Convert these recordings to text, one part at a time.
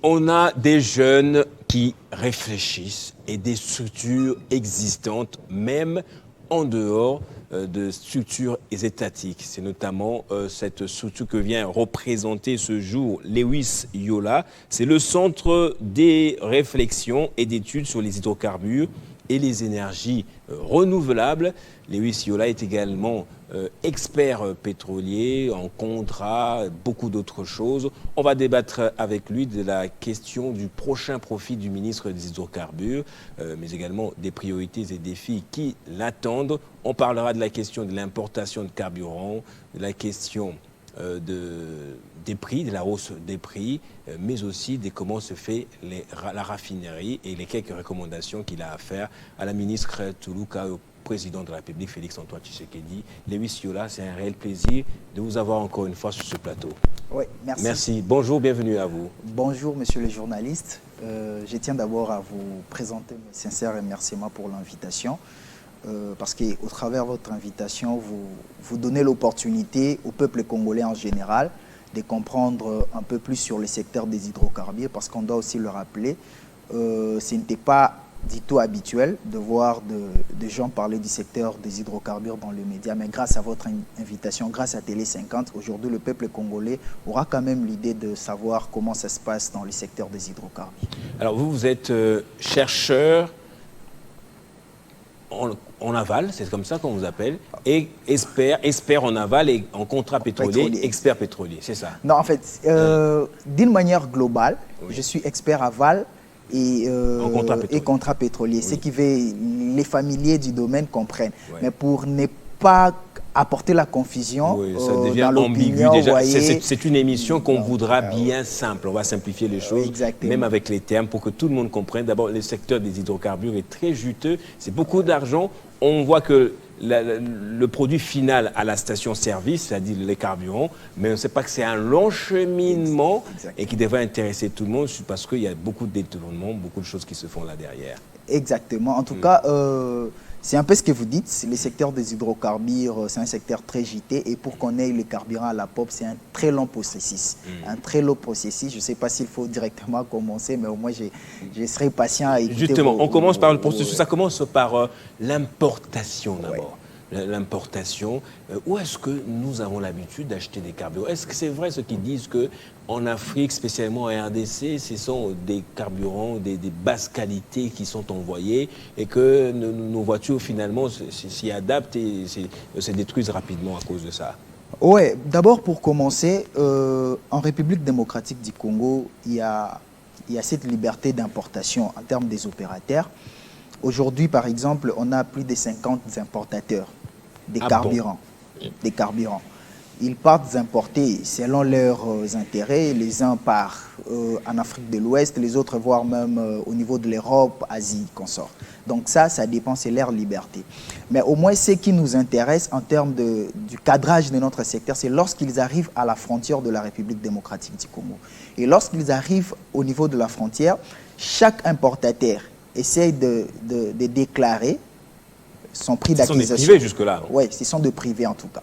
On a des jeunes qui réfléchissent et des structures existantes, même en dehors de structures étatiques. C'est notamment cette structure que vient représenter ce jour Lewis Yola. C'est le centre des réflexions et d'études sur les hydrocarbures et les énergies renouvelables. Lewis Yola est également expert pétrolier, en contrat, beaucoup d'autres choses. On va débattre avec lui de la question du prochain profil du ministre des hydrocarbures, mais également des priorités et défis qui l'attendent. On parlera de la question de l'importation de carburant, de la question des prix, de la hausse des prix, mais aussi de comment se fait la raffinerie et les quelques recommandations qu'il a à faire à la ministre Toulouka, au président de la République, Félix-Antoine Tshisekedi. Lewis Yola, c'est un réel plaisir de vous avoir encore une fois sur ce plateau. Oui, merci. Merci. Bonjour, bienvenue à vous. Bonjour, monsieur le journaliste. Je tiens d'abord à vous présenter mes sincères remerciements pour l'invitation. Parce qu'au travers de votre invitation, vous donnez l'opportunité au peuple congolais en général de comprendre un peu plus sur le secteur des hydrocarbures, parce qu'on doit aussi le rappeler, ce n'était pas du tout habituel de voir des gens parler du secteur des hydrocarbures dans les médias, mais grâce à votre invitation, grâce à Télé 50, aujourd'hui le peuple congolais aura quand même l'idée de savoir comment ça se passe dans le secteur des hydrocarbures. Alors vous êtes chercheur en aval, c'est comme ça qu'on vous appelle, et expert en aval et en contrat pétrolier, expert pétrolier, c'est ça? Non, en fait, d'une manière globale, oui, je suis expert aval et contrat pétrolier. Oui. Ce qui veut les familiers du domaine comprennent. Oui. Mais pour ne pas apporter la confusion, oui, ça devient ambigu déjà. C'est une émission qu'on voudra bien simple. On va simplifier les choses, même avec les termes, pour que tout le monde comprenne. D'abord, le secteur des hydrocarbures est très juteux. C'est beaucoup d'argent. On voit que le produit final à la station-service, c'est-à-dire les carburants, mais on ne sait pas que c'est un long cheminement et qui devrait intéresser tout le monde parce qu'il y a beaucoup de détournements, beaucoup de choses qui se font là derrière. Exactement. En tout cas, c'est un peu ce que vous dites. Le secteur des hydrocarbures, c'est un secteur très gité. Et pour qu'on ait le carburant à la pompe, c'est un très long processus. Un très long processus. Je ne sais pas s'il faut directement commencer, mais au moins, je serai patient à écouter. Justement, on commence par le processus. Ça commence par l'importation d'abord. L'importation, où est-ce que nous avons l'habitude d'acheter des carburants? Est-ce que c'est vrai ceux qui disent qu'en Afrique, spécialement en RDC, ce sont des carburants, des basses qualités qui sont envoyés et que nos voitures finalement s'y adaptent et se détruisent rapidement à cause de ça? Oui, d'abord pour commencer, en République démocratique du Congo, il y a cette liberté d'importation en termes des opérateurs. Aujourd'hui, par exemple, on a plus de 50 importateurs des carburants. Bon? Des carburants. Ils partent importer selon leurs intérêts. Les uns partent en Afrique de l'Ouest, les autres voire même au niveau de l'Europe, Asie, consort. Donc ça dépend, c'est leur liberté. Mais au moins, ce qui nous intéresse en termes du cadrage de notre secteur, c'est lorsqu'ils arrivent à la frontière de la République démocratique du Congo. Et lorsqu'ils arrivent au niveau de la frontière, chaque importateur essaye de déclarer son prix d'acquisition. Ce sont des privés jusque-là? Oui, ce sont des privés en tout cas.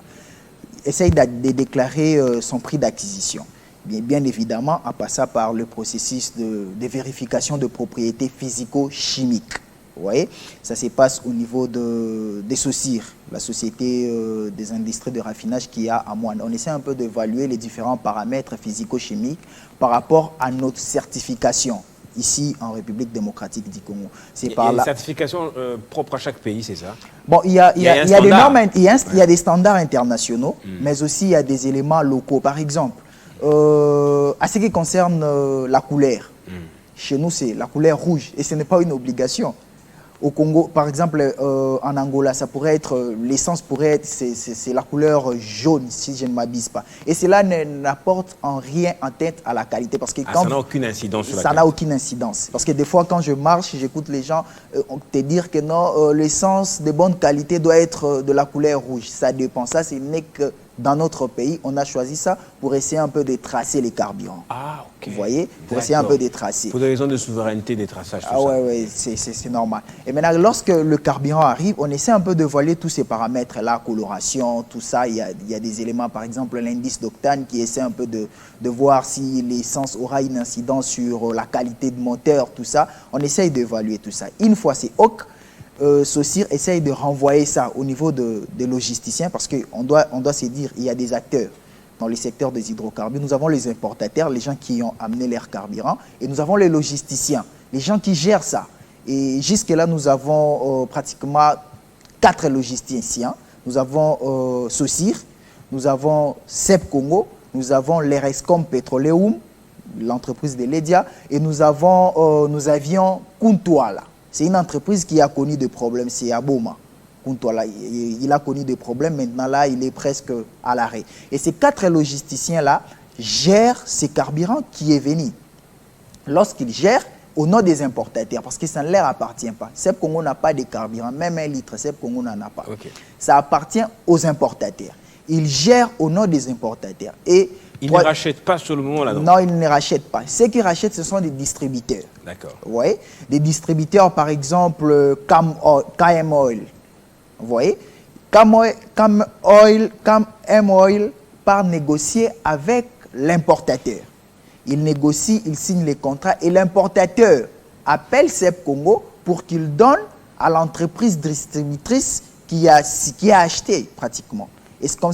Essaye de déclarer son prix d'acquisition. Bien évidemment, en passant par le processus de vérification de propriété physico-chimique. Vous voyez, ça se passe au niveau des SOCIR, la Société des industries de raffinage qui a à Moine. On essaie un peu d'évaluer les différents paramètres physico-chimiques par rapport à notre certification ici en République démocratique du Congo. C'est par là. Une certification propre à chaque pays, c'est ça? Bon, il y a des normes, il y a des standards internationaux, mais aussi il y a des éléments locaux. Par exemple, à ce qui concerne la couleur, chez nous c'est la couleur rouge et ce n'est pas une obligation. Au Congo, par exemple, en Angola, ça pourrait être, l'essence pourrait être, c'est la couleur jaune, si je ne m'abuse pas. Et cela n'apporte en rien en tête à la qualité. Parce que ça n'a aucune incidence sur la qualité. Ça n'a aucune incidence. Parce que des fois, quand je marche, j'écoute les gens te dire que non, l'essence de bonne qualité doit être de la couleur rouge. Ça dépend. Ça, ce n'est que dans notre pays, on a choisi ça pour essayer un peu de tracer les carburants. Ah, ok. Vous voyez, pour essayer un peu de tracer. Pour des raisons de souveraineté, des traçages, tout Ah ça. ouais, c'est normal. Et maintenant, lorsque le carburant arrive, on essaie un peu de voiler tous ces paramètres-là, coloration, tout ça. Il y a des éléments, par exemple, l'indice d'octane qui essaie un peu de voir si l'essence aura une incidence sur la qualité de moteur, tout ça. On essaye d'évaluer tout ça. Une fois c'est OK, Saussure essaye de renvoyer ça au niveau des logisticiens parce qu'on doit se dire, il y a des acteurs dans les secteurs des hydrocarbures. Nous avons les importateurs, les gens qui ont amené leurs carburants, et nous avons les logisticiens, les gens qui gèrent ça. Et jusque-là, nous avons pratiquement 4 logisticiens. Nous avons Saussure, nous avons SEP Congo, nous avons l'Erescom Petroleum, l'entreprise de l'EDIA, et nous avions Kuntwala. C'est une entreprise qui a connu des problèmes, c'est à Boma. Kuntwala, il a connu des problèmes, maintenant là, il est presque à l'arrêt. Et ces 4 logisticiens-là gèrent ces carburants qui est venu. Lorsqu'ils gèrent, au nom des importateurs, parce que ça ne leur appartient pas. SEP Congo n'a pas de carburant, même 1 litre, SEP Congo n'en a pas. Okay. Ça appartient aux importateurs. Ils gèrent au nom des importateurs. Et ils ne rachètent pas sur le moment là, non, ils ne rachètent pas. Ceux qui rachètent, ce sont des distributeurs. D'accord. Vous voyez, des distributeurs, par exemple, KM Oil. Vous voyez, KM Oil part négocier avec l'importateur. Il négocie, il signe les contrats et l'importateur appelle SEP Congo pour qu'il donne à l'entreprise distributrice qui a acheté pratiquement. Et c'est comme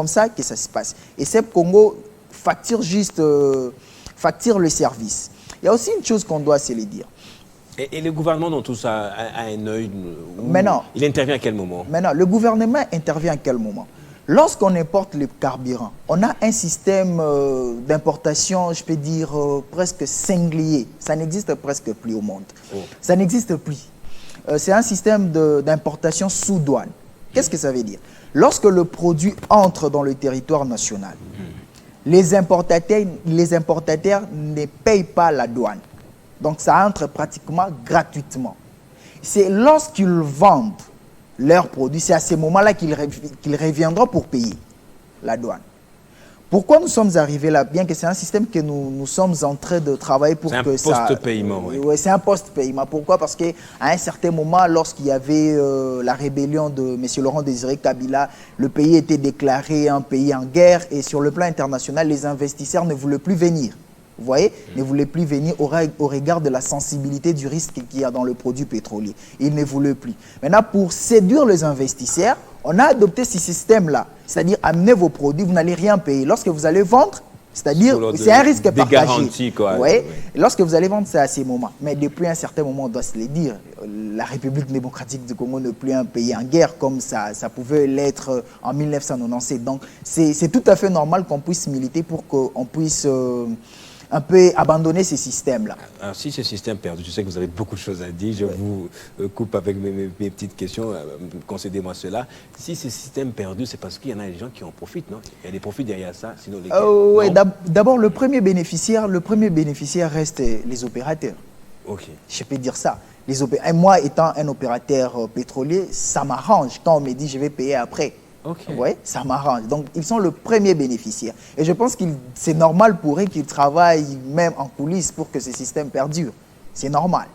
ça que ça se passe. Et SEP Congo facture le service. Il y a aussi une chose qu'on doit se le dire. Et le gouvernement dans tout ça a un œil. Maintenant, il intervient à quel moment? Maintenant, le gouvernement intervient à quel moment? Lorsqu'on importe le carburant, on a un système d'importation, je peux dire, presque singulier. Ça n'existe presque plus au monde. Oh. Ça n'existe plus. C'est un système d'importation sous douane. Qu'est-ce que ça veut dire? Lorsque le produit entre dans le territoire national, les importateurs ne payent pas la douane. Donc ça entre pratiquement gratuitement. C'est lorsqu'ils vendent leurs produits, c'est à ce moment-là qu'ils reviendront pour payer la douane. Pourquoi nous sommes arrivés là? Bien que c'est un système que nous sommes en train de travailler pour que ça... C'est un post-paiement, oui. Oui, c'est un post-paiement. Pourquoi? Parce qu'à un certain moment, lorsqu'il y avait la rébellion de M. Laurent Désiré Kabila, le pays était déclaré un pays en guerre et sur le plan international, les investisseurs ne voulaient plus venir. Vous voyez, ne voulaient plus venir au regard de la sensibilité du risque qu'il y a dans le produit pétrolier. Ils ne voulaient plus. Maintenant, pour séduire les investisseurs, on a adopté ce système-là. C'est-à-dire, amenez vos produits, vous n'allez rien payer. Lorsque vous allez vendre, c'est-à-dire, c'est un risque partagé. Garanties, quoi. Vous voyez, lorsque vous allez vendre, c'est à ces moments. Mais depuis un certain moment, on doit se le dire, la République démocratique du Congo n'est plus un pays en guerre comme ça pouvait l'être en 1997. Donc, c'est tout à fait normal qu'on puisse militer pour qu'on puisse... un peu abandonner ces systèmes-là. Alors, si ce système perdu, je sais que vous avez beaucoup de choses à dire, je vous coupe avec mes petites questions, concédez-moi cela. Si ce système perdu, c'est parce qu'il y en a des gens qui en profitent, non? Il y a des profits derrière ça, sinon les... Oui, d'abord, le premier bénéficiaire reste les opérateurs. Ok. Je peux dire ça. Et moi, étant un opérateur pétrolier, ça m'arrange quand on me dit je vais payer après. Okay. Ouais, ça m'arrange. Donc, ils sont le premier bénéficiaire. Et je pense que c'est normal pour eux qu'ils travaillent même en coulisses pour que ce système perdure. C'est normal.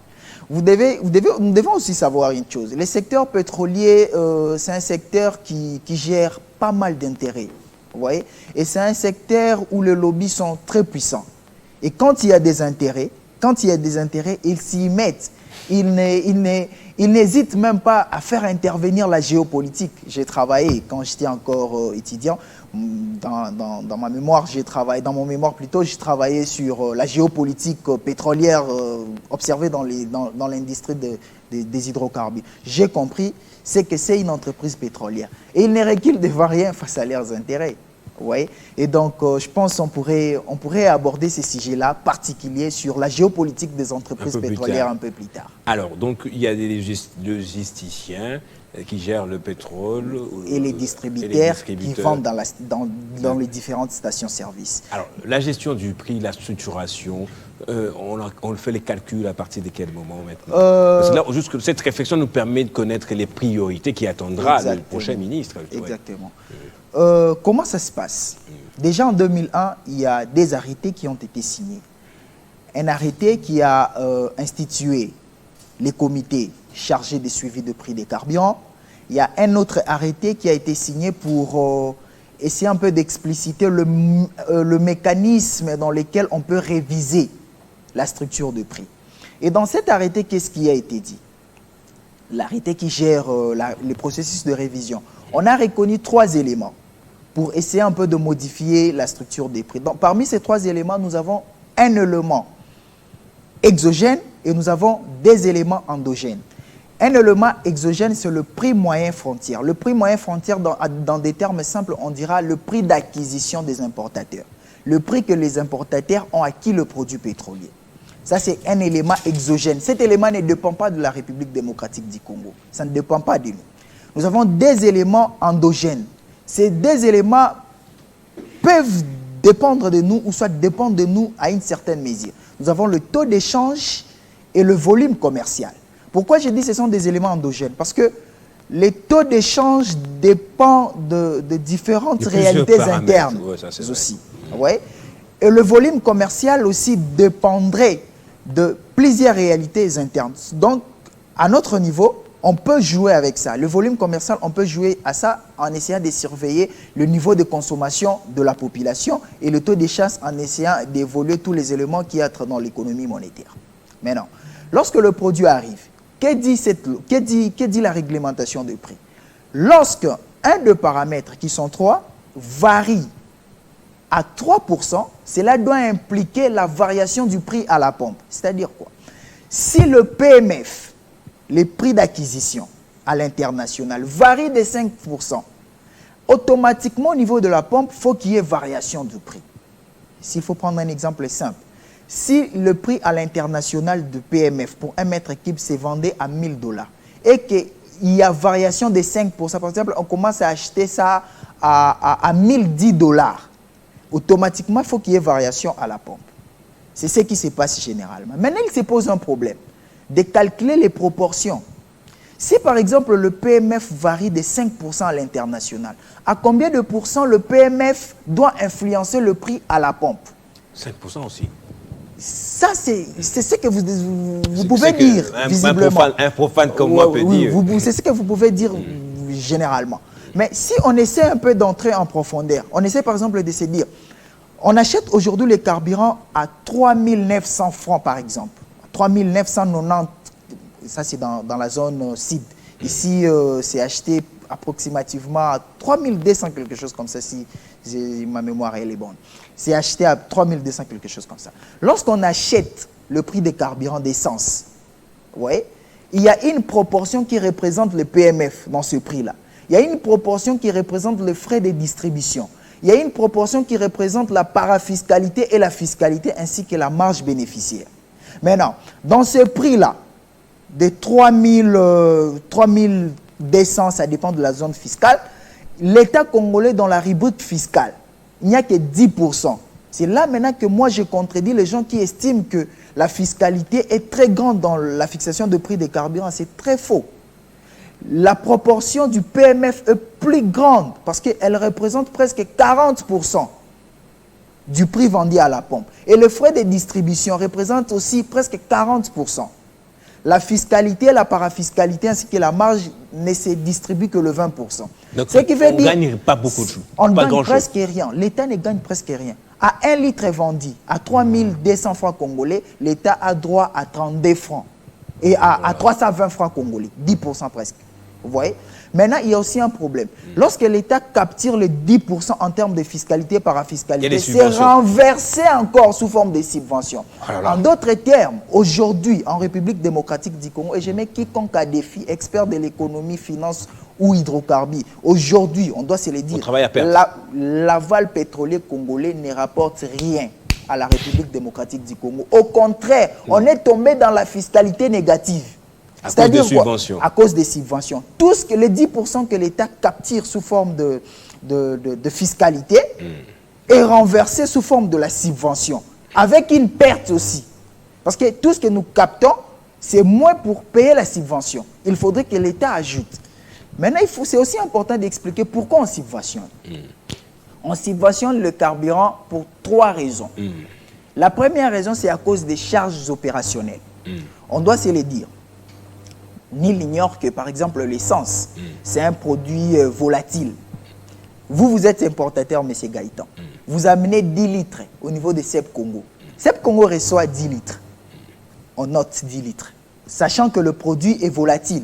Nous devons aussi savoir une chose. Le secteur pétrolier, c'est un secteur qui gère pas mal d'intérêts. Vous voyez? Et c'est un secteur où les lobbies sont très puissants. Et quand il y a des intérêts, ils s'y mettent. Ils n'hésitent même pas à faire intervenir la géopolitique. J'ai travaillé, quand j'étais encore étudiant, dans ma mémoire, j'ai travaillé sur la géopolitique pétrolière observée dans l'industrie des hydrocarbures. J'ai compris, c'est que c'est une entreprise pétrolière. Et ils ne reculent devant rien face à leurs intérêts. Ouais. Et donc, je pense qu'on pourrait aborder ces sujets-là particuliers sur la géopolitique des entreprises pétrolières un peu plus tard. Alors, donc, il y a des logisticiens, qui gèrent le pétrole et les distributeurs qui vendent dans les différentes stations-service. Alors, la gestion du prix, la structuration, on fait les calculs à partir de quel moment maintenant? Parce que là, juste que cette réflexion nous permet de connaître les priorités qui attendra le prochain ministre. Exactement. Comment ça se passe? Déjà en 2001, il y a des arrêtés qui ont été signés. Un arrêté qui a institué les comités chargés du suivi de prix des carburants. Il y a un autre arrêté qui a été signé pour essayer un peu d'expliciter le mécanisme dans lequel on peut réviser la structure de prix. Et dans cet arrêté, qu'est-ce qui a été dit? L'arrêté qui gère les processus de révision. On a reconnu 3 éléments pour essayer un peu de modifier la structure des prix. Donc, parmi ces 3 éléments, nous avons un élément exogène et nous avons des éléments endogènes. Un élément exogène, c'est le prix moyen frontière. Le prix moyen frontière, dans des termes simples, on dira le prix d'acquisition des importateurs. Le prix que les importateurs ont acquis le produit pétrolier. Ça, c'est un élément exogène. Cet élément ne dépend pas de la République démocratique du Congo. Ça ne dépend pas de nous. Nous avons des éléments endogènes. Ces 2 éléments peuvent dépendre de nous ou soit dépendre de nous à une certaine mesure. Nous avons le taux d'échange et le volume commercial. Pourquoi je dis que ce sont des éléments endogènes? Parce que les taux d'échange dépendent de différentes réalités internes aussi. Ouais. Et le volume commercial aussi dépendrait de plusieurs réalités internes. Donc, à notre niveau, on peut jouer avec ça. Le volume commercial, on peut jouer à ça en essayant de surveiller le niveau de consommation de la population et le taux d'échange en essayant d'évoluer tous les éléments qui entrent dans l'économie monétaire. Maintenant, lorsque le produit arrive, que dit la réglementation de prix? Lorsque un des paramètres, qui sont 3, varie à 3%, cela doit impliquer la variation du prix à la pompe. C'est-à-dire quoi? Si le PMF, les prix d'acquisition à l'international, varie de 5%, automatiquement au niveau de la pompe, il faut qu'il y ait variation du prix. S'il faut prendre un exemple simple, si le prix à l'international de PMF pour 1 mètre cube se vendait à 1 000 $ et qu'il y a variation de 5%, par exemple, on commence à acheter ça à 1 010 $, automatiquement, il faut qu'il y ait variation à la pompe. C'est ce qui se passe généralement. Maintenant, il se pose un problème de calculer les proportions. Si, par exemple, le PMF varie de 5% à l'international, à combien de pourcents le PMF doit influencer le prix à la pompe? 5% aussi. Ça, c'est ce que vous pouvez dire, visiblement. Un profane comme moi peut dire. C'est ce que vous pouvez dire généralement. Mais si on essaie un peu d'entrer en profondeur, on essaie par exemple de se dire, on achète aujourd'hui les carburants à 3 900 francs par exemple. 3 990, ça c'est dans la zone CID. Ici, c'est acheté approximativement à 3 200 quelque chose comme ça, si ma mémoire elle est bonne. C'est acheté à 3 200 quelque chose comme ça. Lorsqu'on achète le prix des carburants d'essence, ouais, il y a une proportion qui représente le PMF dans ce prix-là. Il y a une proportion qui représente les frais de distribution. Il y a une proportion qui représente la parafiscalité et la fiscalité ainsi que la marge bénéficiaire. Maintenant, dans ce prix-là, de 3200, ça dépend de la zone fiscale, l'État congolais dans la rubrique fiscale, il n'y a que 10%. C'est là maintenant que moi je contredis les gens qui estiment que la fiscalité est très grande dans la fixation de prix des carburants. C'est très faux. La proportion du PMF est plus grande parce qu'elle représente presque 40% du prix vendu à la pompe. Et le frais de distribution représente aussi presque 40%. La fiscalité, la parafiscalité ainsi que la marge ne se distribuent que le 20%. Donc, ce qui veut dire, on ne gagne pas beaucoup de choses. On ne gagne presque rien. L'État ne gagne presque rien. À 1 litre vendu à 3 200 francs congolais, l'État a droit à 32 francs. Et à 320 francs congolais, 10% presque. Vous voyez? Maintenant, il y a aussi un problème. Lorsque l'État capture les 10% en termes de fiscalité, parafiscalité, c'est renversé encore sous forme de subventions. En d'autres termes, aujourd'hui, en République démocratique du Congo, et je mets quiconque a défi, expert de l'économie, finance ou hydrocarbures, aujourd'hui, on doit se le dire, l'aval pétrolier congolais ne rapporte rien à la République démocratique du Congo. Au contraire, on est tombé dans la fiscalité négative. À cause des C'est-à-dire quoi? subventions. À cause des subventions. Tout ce que les 10% que l'État capture sous forme de fiscalité est renversé sous forme de la subvention, avec une perte aussi. Parce que tout ce que nous captons, c'est moins pour payer la subvention. Il faudrait que l'État ajoute. Maintenant, c'est aussi important d'expliquer pourquoi on subventionne. On subventionne le carburant pour 3 raisons. La première raison, c'est à cause des charges opérationnelles. On doit se le dire. Nul n'ignore que, par exemple, l'essence, c'est un produit volatile. Vous êtes importateur, M. Gaëtan. Vous amenez 10 litres au niveau de CEP Congo. CEP Congo reçoit 10 litres. On note 10 litres. Sachant que le produit est volatile.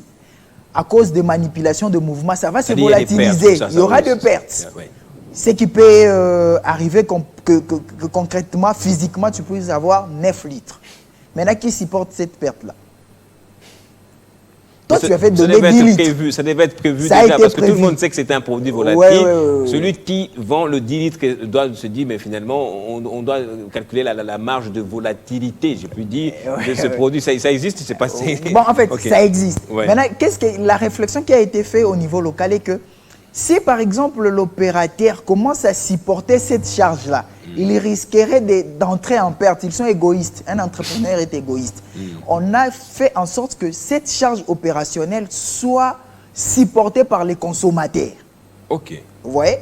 À cause de manipulations de mouvements, ça va se volatiliser. Il y aura des pertes. Ce qui peut arriver que concrètement, physiquement, tu puisses avoir 9 litres. Maintenant, qui supporte cette perte-là? Toi, tu as fait donner 10 litres. Ça devait être prévu déjà, parce que tout le monde sait que c'est un produit volatile. Celui qui vend le 10 litres doit se dire, mais finalement, on doit calculer la marge de volatilité, j'ai pu dire, de ce produit. Ça existe, c'est pas... Bon, en fait, ça existe. Maintenant, la réflexion qui a été faite au niveau local est que si, par exemple, l'opérateur commence à supporter cette charge-là, il risquerait d'entrer en perte. Ils sont égoïstes. Un entrepreneur est égoïste. On a fait en sorte que cette charge opérationnelle soit supportée par les consommateurs. OK. Vous voyez?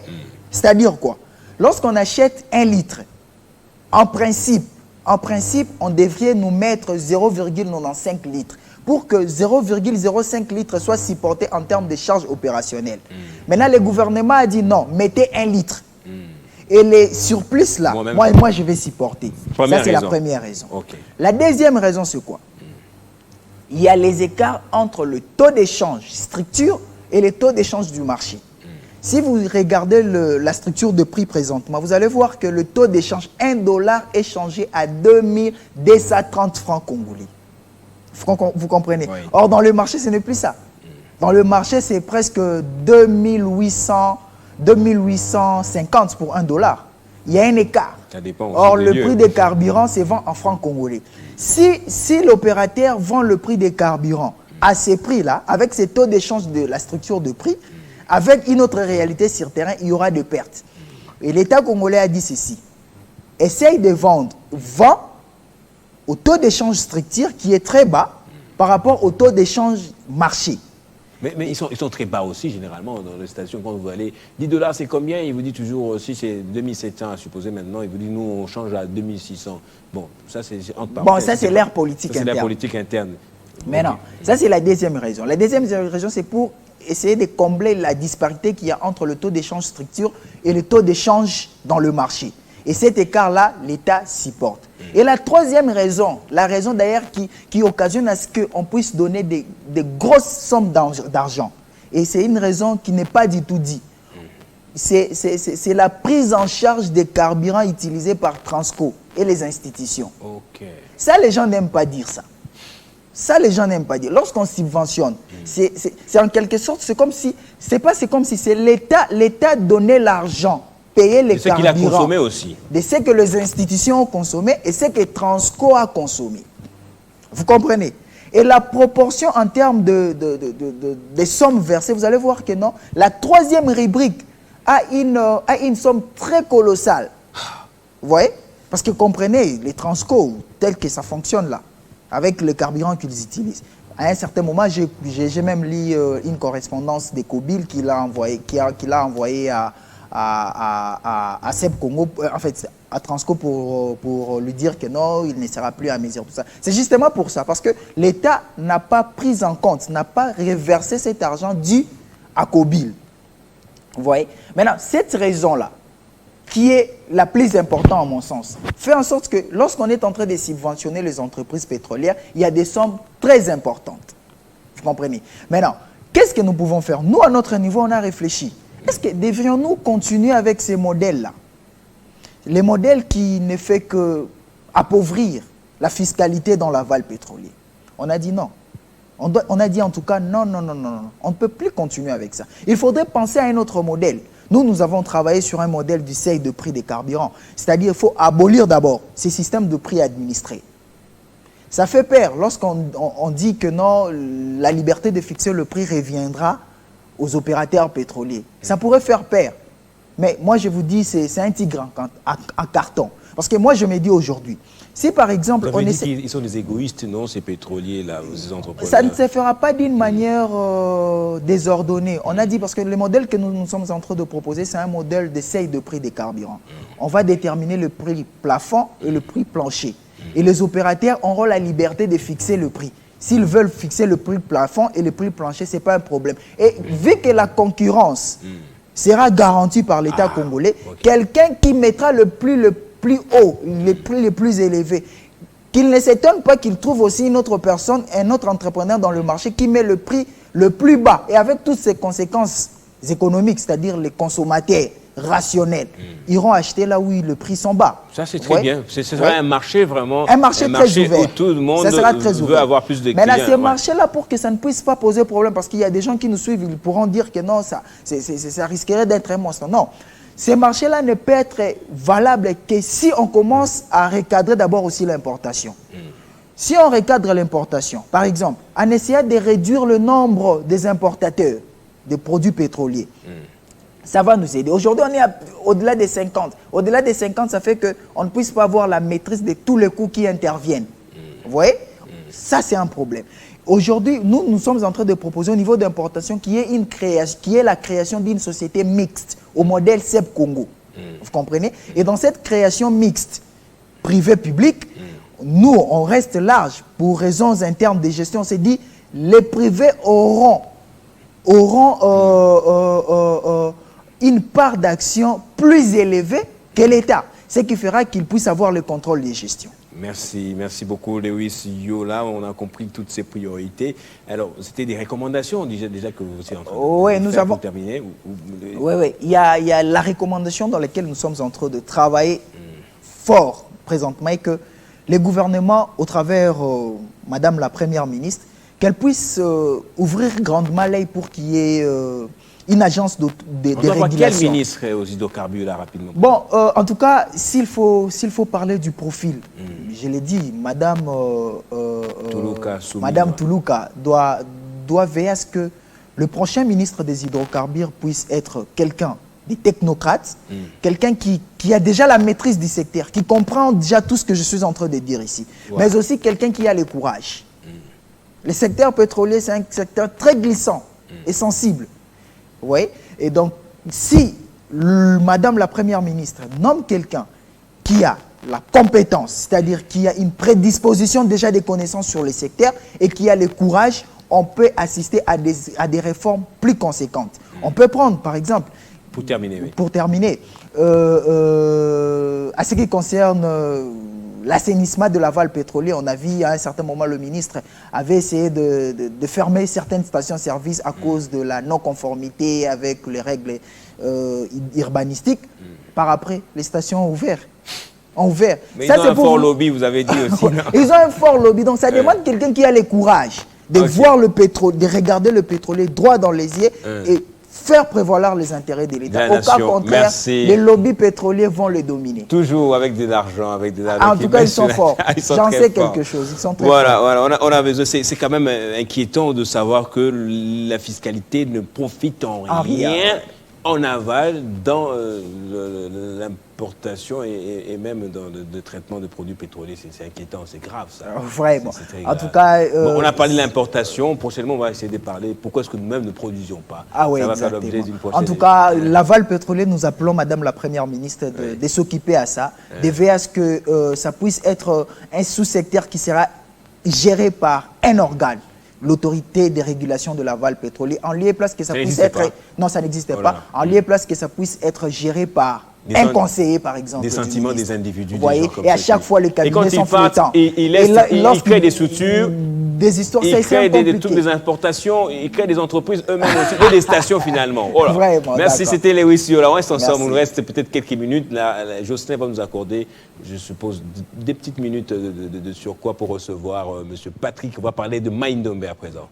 C'est-à-dire quoi? Lorsqu'on achète 1 litre, en principe, on devrait nous mettre 0,95 litres pour que 0,05 litres soit supporté en termes de charges opérationnelles. Maintenant, le gouvernement a dit non, mettez 1 litre. Et les surplus là, moi je vais supporter. Ça, c'est la première raison. La deuxième raison, c'est quoi? Il y a les écarts entre le taux d'échange structure et le taux d'échange du marché. Si vous regardez la structure de prix présentement, vous allez voir que le taux d'échange, 1 dollar est changé à 2230 francs congolais. Vous comprenez? Oui. Or, dans le marché, ce n'est plus ça. Dans le marché, c'est presque 2850 pour 1 dollar. Il y a un écart. Ça dépend. Or, le prix des carburants se vend en francs congolais. Si l'opérateur vend le prix des carburants à ces prix-là, avec ces taux d'échange de la structure de prix, avec une autre réalité sur terrain, il y aura des pertes. Et l'État congolais a dit ceci. Essaye de vendre, vend au taux d'échange structure qui est très bas par rapport au taux d'échange marché. Mais ils sont très bas aussi, généralement, dans les stations. Quand vous allez, 10 dollars, c'est combien? Il vous dit toujours, si c'est 2700 à supposer maintenant, il vous dit, nous, on change à 2600. Bon, ça, c'est entre parenthèses. Bon, ça, c'est l'ère politique interne. C'est la politique interne. Mais non, ça, c'est la deuxième raison. La deuxième raison, c'est pour essayer de combler la disparité qu'il y a entre le taux d'échange structure et le taux d'échange dans le marché. Et cet écart-là, l'État supporte. Et la troisième raison, la raison d'ailleurs qui occasionne à ce qu'on puisse donner des grosses sommes d'argent, et c'est une raison qui n'est pas du tout dit, c'est la prise en charge des carburants utilisés par Transco et les institutions. Ça, les gens n'aiment pas dire ça. Ça, les gens n'aiment pas dire. Lorsqu'on subventionne, c'est en quelque sorte, c'est comme si c'est l'État donnait l'argent, payer les carburants. C'est ce qu'il a consommé aussi. De ce que les institutions ont consommé et ce que Transco a consommé. Vous comprenez? Et la proportion en termes des sommes versées, vous allez voir que non. La troisième rubrique a une somme très colossale. Vous voyez? Parce que comprenez, les Transco, tel que ça fonctionne là, avec le carburant qu'ils utilisent. À un certain moment, j'ai même lu une correspondance des Kobil qu'il a envoyé à CEP Congo, en fait, à Transco pour lui dire que non, il ne sera plus à mesure. C'est justement pour ça, parce que l'État n'a pas pris en compte, n'a pas reversé cet argent dû à Kobil. Vous voyez? Maintenant, cette raison-là, qui est la plus importante à mon sens, fait en sorte que lorsqu'on est en train de subventionner les entreprises pétrolières, il y a des sommes très importantes. Vous comprenez? Maintenant, qu'est-ce que nous pouvons faire? Nous, à notre niveau, on a réfléchi. Est-ce que devrions-nous continuer avec ces modèles-là? Les modèles qui ne font que appauvrir la fiscalité dans l'aval pétrolier. On a dit non. On a dit en tout cas non. On ne peut plus continuer avec ça. Il faudrait penser à un autre modèle. Nous avons travaillé sur un modèle du seuil de prix des carburants. C'est-à-dire qu'il faut abolir d'abord ces systèmes de prix administrés. Ça fait peur lorsqu'on dit que non, la liberté de fixer le prix reviendra aux opérateurs pétroliers. Ça pourrait faire peur. Mais moi, je vous dis, c'est un tigre en carton. Parce que moi, je me dis aujourd'hui, si par exemple... Vous avez dit qu'ils sont des égoïstes, non, ces pétroliers-là, ces entrepreneurs? Ça ne se fera pas d'une manière désordonnée. On a dit, parce que le modèle que nous sommes en train de proposer, c'est un modèle de seuil de prix des carburants. On va déterminer le prix plafond et le prix plancher. Et les opérateurs auront la liberté de fixer le prix. S'ils veulent fixer le prix plafond et le prix plancher, ce n'est pas un problème. Et vu que la concurrence sera garantie par l'État congolais, quelqu'un qui mettra le plus haut, les prix les plus élevés, qu'il ne s'étonne pas qu'il trouve aussi une autre personne, un autre entrepreneur dans le marché qui met le prix le plus bas. Et avec toutes ces conséquences économiques, c'est-à-dire les consommateurs rationnels, iront acheter là où le prix sont bas. Ça, c'est très bien. Ce sera un marché vraiment... Un marché très ouvert. Où tout le monde veut avoir plus de clients. Mais là, ces marchés-là, pour que ça ne puisse pas poser problème, parce qu'il y a des gens qui nous suivent, ils pourront dire que non, ça risquerait d'être un monstre. Non. Ces marchés-là ne peuvent être valables que si on commence à recadrer d'abord aussi l'importation. Si on recadre l'importation, par exemple, en essayant de réduire le nombre des importateurs de produits pétroliers, ça va nous aider. Aujourd'hui, on est au-delà des 50. Au-delà des 50, ça fait qu'on ne puisse pas avoir la maîtrise de tous les coûts qui interviennent. Vous voyez? Ça, c'est un problème. Aujourd'hui, nous sommes en train de proposer au niveau d'importation qui est la création d'une société mixte au modèle CEP Congo. Vous comprenez? Et dans cette création mixte, privé-public, nous, on reste large pour raisons internes de gestion. On s'est dit, les privés auront une part d'action plus élevée que l'État, ce qui fera qu'ils puissent avoir le contrôle des gestions. Merci beaucoup Lewis Yola, on a compris toutes ces priorités. Alors, c'était des recommandations déjà que vous étiez en train de faire pour terminer. Oui, il y a la recommandation dans laquelle nous sommes en train de travailler fort présentement et que les gouvernements, au travers Madame la Première ministre, qu'elle puisse ouvrir grandement l'œil pour qu'il y ait une agence de régulation. Quel ministre aux hydrocarbures là rapidement? Bon, en tout cas, s'il faut parler du profil, je l'ai dit, Madame Toulouka doit veiller à ce que le prochain ministre des hydrocarbures puisse être quelqu'un des technocrates, quelqu'un qui a déjà la maîtrise du secteur, qui comprend déjà tout ce que je suis en train de dire ici, mais aussi quelqu'un qui a le courage. Le secteur pétrolier, c'est un secteur très glissant et sensible. Oui. Et donc, si Madame la Première ministre nomme quelqu'un qui a la compétence, c'est-à-dire qui a une prédisposition déjà des connaissances sur le secteur et qui a le courage, on peut assister à des réformes plus conséquentes. On peut prendre, par exemple, pour terminer, à ce qui concerne l'assainissement de l'aval pétrolier, on a vu à un certain moment le ministre avait essayé de fermer certaines stations-service à cause de la non-conformité avec les règles urbanistiques. Par après, les stations ont ouvert. Mais ça, ils ont un fort lobby, vous avez dit aussi. Ils ont un fort lobby, donc ça demande quelqu'un qui a le courage de voir le pétrole, de regarder le pétrolier droit dans les yeux et faire prévaloir les intérêts de l'État. Au cas contraire, les lobbies pétroliers vont les dominer. Toujours avec de l'argent, En tout cas, ils sont forts. J'en sais quelque chose. Ils sont très forts. Voilà, on a besoin. C'est quand même inquiétant de savoir que la fiscalité ne profite en rien en aval dans l'importation et même dans le traitement de produits pétroliers. C'est inquiétant, c'est grave ça. Vraiment. En tout cas... on a parlé de l'importation, prochainement on va essayer de parler pourquoi est-ce que nous-mêmes ne produisons pas. Ça va faire l'objet d'une prochaine... En tout cas, l'aval pétrolier, nous appelons Madame la Première ministre de s'occuper à ça, de veiller à ce que ça puisse être un sous-secteur qui sera géré par un organe. L'autorité de régulation de l'aval pétrolier, en lieu et place que ça puisse être... Non, ça n'existe pas. En lieu et place que ça puisse être géré par un conseiller, par exemple. Des sentiments des individus. Vous voyez, et à chaque fois, les cabinets sont flottants. Il crée des structures, des histoires, il crée toutes des importations, il crée des entreprises eux-mêmes aussi, et des stations finalement. Voilà. Vraiment, merci, c'était Lewis Yola. On reste ensemble, il nous reste peut-être quelques minutes. Jocelyn va nous accorder, je suppose, des petites minutes de surcroît pour recevoir M. Patrick. On va parler de Maïndombe à présent.